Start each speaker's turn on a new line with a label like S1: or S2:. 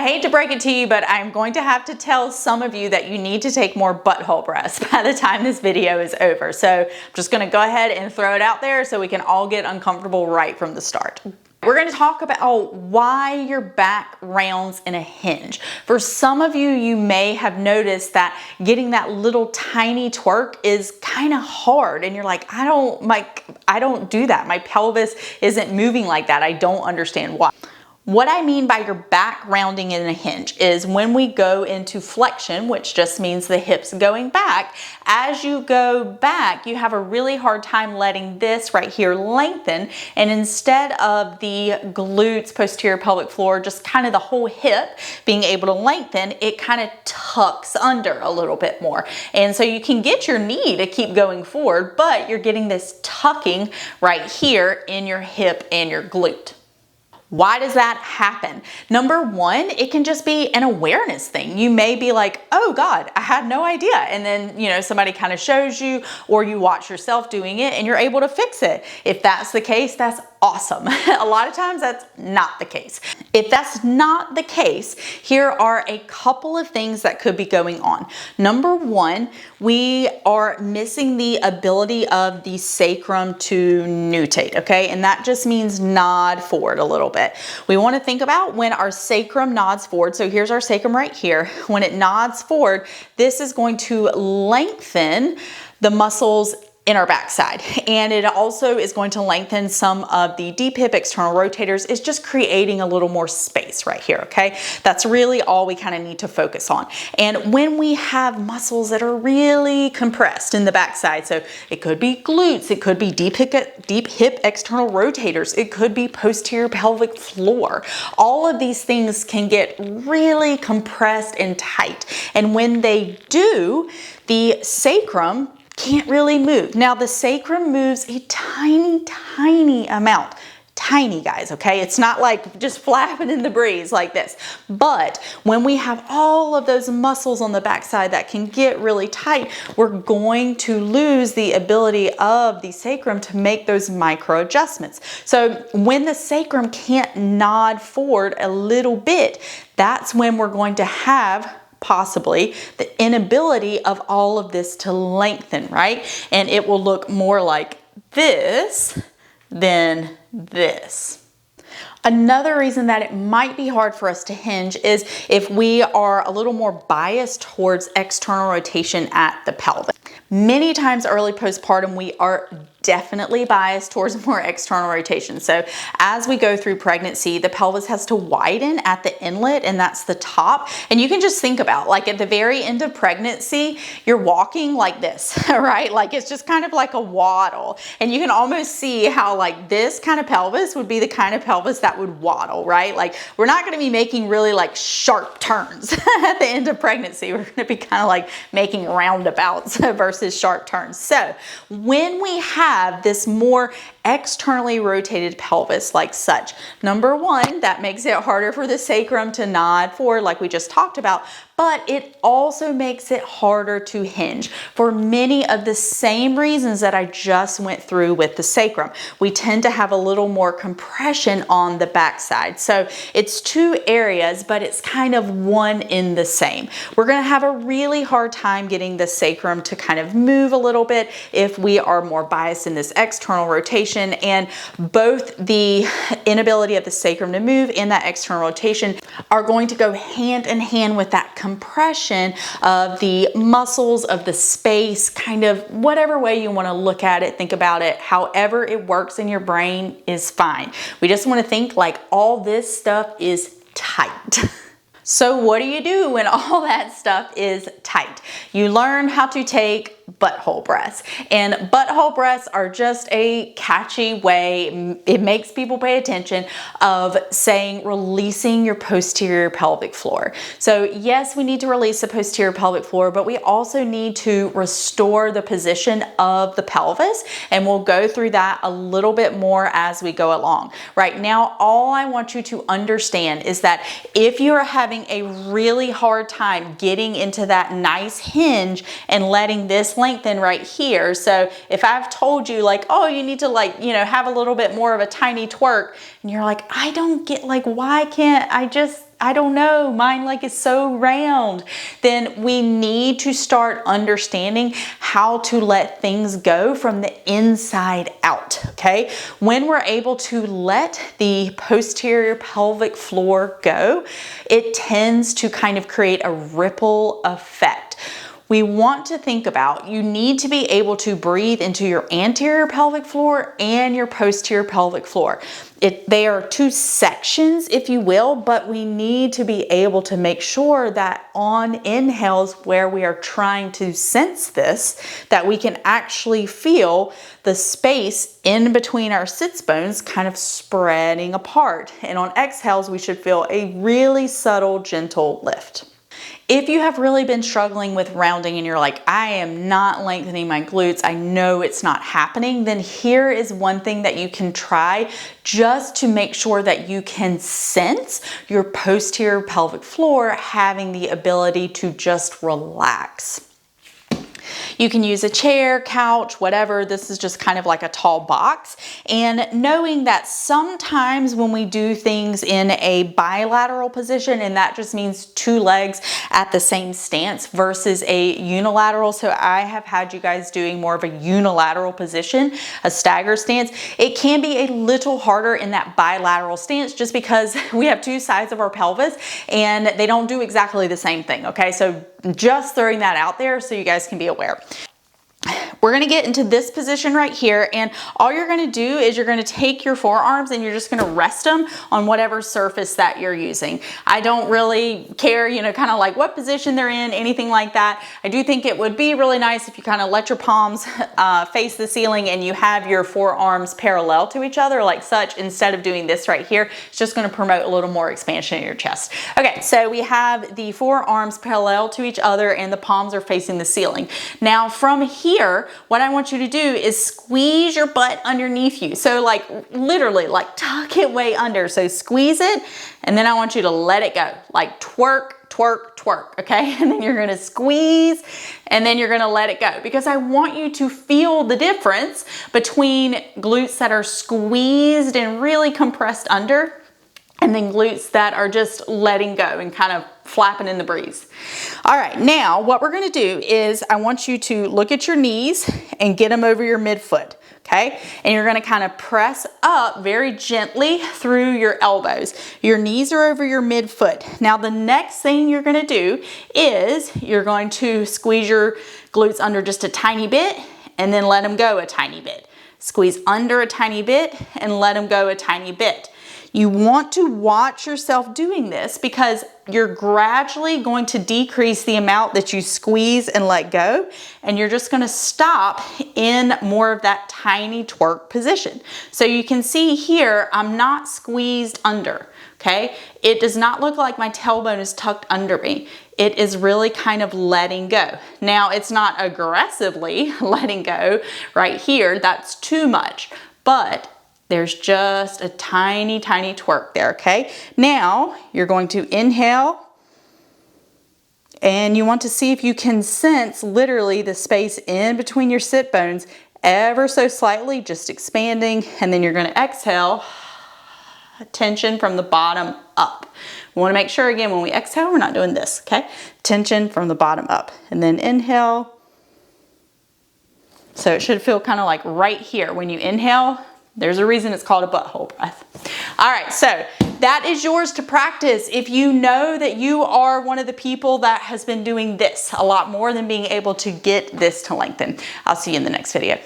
S1: I hate to break it to you, but I'm going to have to tell some of you that you need to take more butthole breaths by the time this video is over. So I'm just gonna go ahead and throw it out there so we can all get uncomfortable right from the start. We're going to talk about why your back rounds in a hinge. For some of you, you may have noticed that getting that little tiny twerk is kind of hard, and you're like, I don't do that. My pelvis isn't moving like that. I don't understand why. What I mean by your back rounding in a hinge is when we go into flexion, which just means the hips going back, as you go back, you have a really hard time letting this right here lengthen, and instead of the glutes, posterior pelvic floor, just kind of the whole hip being able to lengthen, it kind of tucks under a little bit more. And so you can get your knee to keep going forward, but you're getting this tucking right here in your hip and your glute. Why does that happen? Number one, it can just be an awareness thing. You may be like, oh God, I had no idea. And then, somebody kind of shows you, or you watch yourself doing it and you're able to fix it. If that's the case, that's awesome. A lot of times that's not the case. If that's not the case, here are a couple of things that could be going on. Number one, we are missing the ability of the sacrum to nutate, okay? And that just means nod forward a little bit. We want to think about when our sacrum nods forward. So here's our sacrum right here. When it nods forward, this is going to lengthen the muscles in our backside, and it also is going to lengthen some of the deep hip external rotators. It's just creating a little more space right here, okay? That's really all we kind of need to focus on. And when we have muscles that are really compressed in the backside, so it could be glutes, it could be deep hip external rotators, it could be posterior pelvic floor. All of these things can get really compressed and tight. And when they do, the sacrum can't really move. Now the sacrum moves a tiny amount. Tiny, guys, okay? It's not like just flapping in the breeze like this. But when we have all of those muscles on the backside that can get really tight, we're going to lose the ability of the sacrum to make those micro adjustments. So when the sacrum can't nod forward a little bit, that's when we're going to have possibly the inability of all of this to lengthen, right? And it will look more like this than this. Another reason that it might be hard for us to hinge is if we are a little more biased towards external rotation at the pelvis. Many times early postpartum, we are definitely biased towards more external rotation. So as we go through pregnancy, the pelvis has to widen at the inlet, and that's the top. And you can just think about, like, at the very end of pregnancy, you're walking like this, right? Like it's just kind of like a waddle. And you can almost see how like this kind of pelvis would be the kind of pelvis that would waddle, right? Like we're not going to be making really like sharp turns at the end of pregnancy. We're going to be kind of like making roundabouts versus sharp turns. So when we have this more externally rotated pelvis like such, number one, that makes it harder for the sacrum to nod forward like we just talked about, but it also makes it harder to hinge for many of the same reasons that I just went through with the sacrum. We tend to have a little more compression on the backside. So it's two areas, but it's kind of one in the same. We're going to have a really hard time getting the sacrum to kind of move a little bit if we are more biased in this external rotation, and both the inability of the sacrum to move and that external rotation are going to go hand in hand with that compression of the muscles, of the space, kind of whatever way you want to look at it, think about it, however it works in your brain is fine. We just want to think like all this stuff is tight. So what do you do when all that stuff is tight? You learn how to take butthole breaths. And butthole breaths are just a catchy way, it makes people pay attention, of saying releasing your posterior pelvic floor. So yes, we need to release the posterior pelvic floor, but we also need to restore the position of the pelvis. And we'll go through that a little bit more as we go along. Right now, all I want you to understand is that if you are having a really hard time getting into that nice hinge and letting this lengthen right here. So if I've told you like, oh, you need to like, have a little bit more of a tiny twerk, and you're like, I don't get, like, why can't I I don't know, mine like is so round. Then we need to start understanding how to let things go from the inside out, okay? When we're able to let the posterior pelvic floor go, it tends to kind of create a ripple effect. We want to think about, you need to be able to breathe into your anterior pelvic floor and your posterior pelvic floor. They are two sections, if you will, but we need to be able to make sure that on inhales where we are trying to sense this, that we can actually feel the space in between our sits bones kind of spreading apart. And on exhales, we should feel a really subtle, gentle lift. If you have really been struggling with rounding and you're like, I am not lengthening my glutes, I know it's not happening, then here is one thing that you can try just to make sure that you can sense your posterior pelvic floor having the ability to just relax. You can use a chair, couch, whatever. This is just kind of like a tall box. And knowing that sometimes when we do things in a bilateral position, and that just means two legs at the same stance versus a unilateral. So I have had you guys doing more of a unilateral position, a stagger stance. It can be a little harder in that bilateral stance just because we have two sides of our pelvis and they don't do exactly the same thing, okay? So just throwing that out there so you guys can be aware. We're gonna get into this position right here, and all you're gonna do is you're gonna take your forearms and you're just gonna rest them on whatever surface that you're using. I don't really care, you know, kind of like what position they're in, anything like that. I do think it would be really nice if you kind of let your palms face the ceiling and you have your forearms parallel to each other like such, instead of doing this right here. It's just gonna promote a little more expansion in your chest. Okay, so we have the forearms parallel to each other and the palms are facing the ceiling. Now from here, what I want you to do is squeeze your butt underneath you. So like literally like tuck it way under. So squeeze it and then I want you to let it go. Like twerk, twerk, twerk, okay? And then you're gonna squeeze and then you're gonna let it go, because I want you to feel the difference between glutes that are squeezed and really compressed under and then glutes that are just letting go and kind of flapping in the breeze. All right, now what we're gonna do is I want you to look at your knees and get them over your midfoot, okay? And you're gonna kind of press up very gently through your elbows. Your knees are over your midfoot. Now the next thing you're gonna do is you're going to squeeze your glutes under just a tiny bit and then let them go a tiny bit. Squeeze under a tiny bit and let them go a tiny bit. You want to watch yourself doing this because you're gradually going to decrease the amount that you squeeze and let go, and you're just gonna stop in more of that tiny twerk position. So you can see here, I'm not squeezed under, okay? It does not look like my tailbone is tucked under me. It is really kind of letting go. Now, it's not aggressively letting go right here, that's too much, but there's just a tiny, tiny twerk there, okay? Now, you're going to inhale, and you want to see if you can sense literally the space in between your sit bones ever so slightly, just expanding, and then you're gonna exhale, tension from the bottom up. We wanna make sure, again, when we exhale, we're not doing this, okay? Tension from the bottom up, and then inhale. So it should feel kind of like right here. When you inhale, there's a reason it's called a butthole breath. All right, so that is yours to practice. If you know that you are one of the people that has been doing this a lot more than being able to get this to lengthen. I'll see you in the next video.